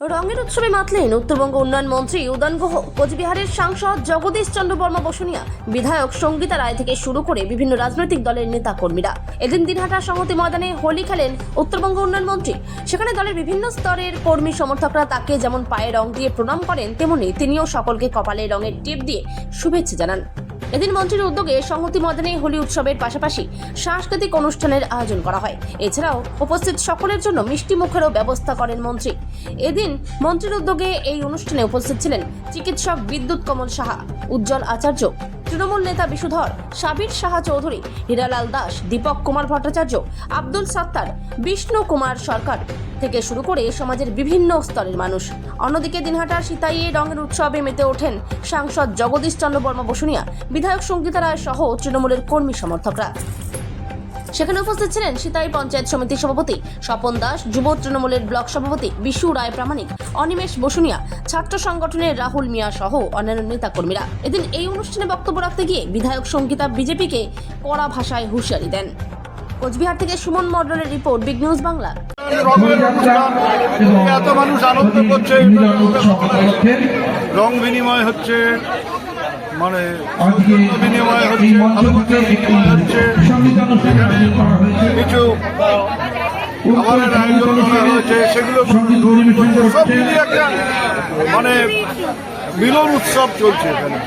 রঙের উৎসবে মাতলেন উত্তরবঙ্গ উন্নয়ন মন্ত্রী উদয়ন গুহ, কোচবিহারের সাংসদ জগদীশ চন্দ্র বর্মা বসুনিয়া, বিধায়ক সঙ্গীতা রায় থেকে শুরু করে বিভিন্ন রাজনৈতিক দলের নেতা কর্মীরা। এদিন দিনহাটা সংহতি ময়দানে হোলি খেলেন উত্তরবঙ্গ উন্নয়ন মন্ত্রী। সেখানে দলের বিভিন্ন স্তরের কর্মী সমর্থকরা তাকে যেমন পায়ে রং দিয়ে প্রণাম করেন, তেমনি তিনিও সকলকে কপালে রঙের টিপ দিয়ে শুভেচ্ছা জানান। এদিন মন্ত্রীর উদ্যোগে সংহতি ময়দানে হোলি উৎসবের পাশাপাশি সাংস্কৃতিক অনুষ্ঠানের আয়োজন করা হয়। এছাড়াও উপস্থিত সকলের জন্য মিষ্টি মুখেরও ব্যবস্থা করেন মন্ত্রী। এদিন মন্ত্রীর উদ্যোগে এই অনুষ্ঠানে উপস্থিত ছিলেন চিকিৎসক বিদ্যুৎ কমল সাহা, উজ্জ্বল আচার্য, তৃণমূল নেতা বিশুধর, সাবির সাহা চৌধুরী, হীরালাল দাস, দীপক কুমার ভট্টাচার্য, আব্দুল সাত্তার, বিষ্ণু কুমার সরকার থেকে শুরু করে সমাজের বিভিন্ন স্তরের মানুষ। অন্যদিকে দিনহাটার সিতাইয়ে রঙের উৎসবে মেতে ওঠেন সাংসদ জগদীশ চন্দ্র বর্মা বসুনিয়া, বিধায়ক সঙ্গীতা রায় সহ তৃণমূলের কর্মী সমর্থকরা। সেখানে উপস্থিত ছিলেন সিতাই পঞ্চায়েত সমিতির সভাপতি স্বপন দাস, যুব তৃণমূলের ব্লক সভাপতি বিশু রায় প্রামাণিক, অনিমেষ বসুনিয়া, ছাত্র সংগঠনের রাহুল মিয়া সহ অন্যান্য নেতা কর্মীরা। এদিন এই অনুষ্ঠানে বক্তব্য রাখতে গিয়ে বিধায়ক সঙ্গীতা বিজেপিকে কড়া ভাষায় হুঁশিয়ারি দেন। কোচবিহার থেকে সুমন মণ্ডলের রিপোর্ট, বিগ নিউজ বাংলা। এত মানুষ আনন্দ করছে, রং বিনিময় হচ্ছে, মানে বিনিময় হচ্ছে, কিছু খাবারের আয়োজন করা হয়েছে, সেগুলো সব মিলিয়ে একটা মানে মিলন উৎসব চলছে এখানে।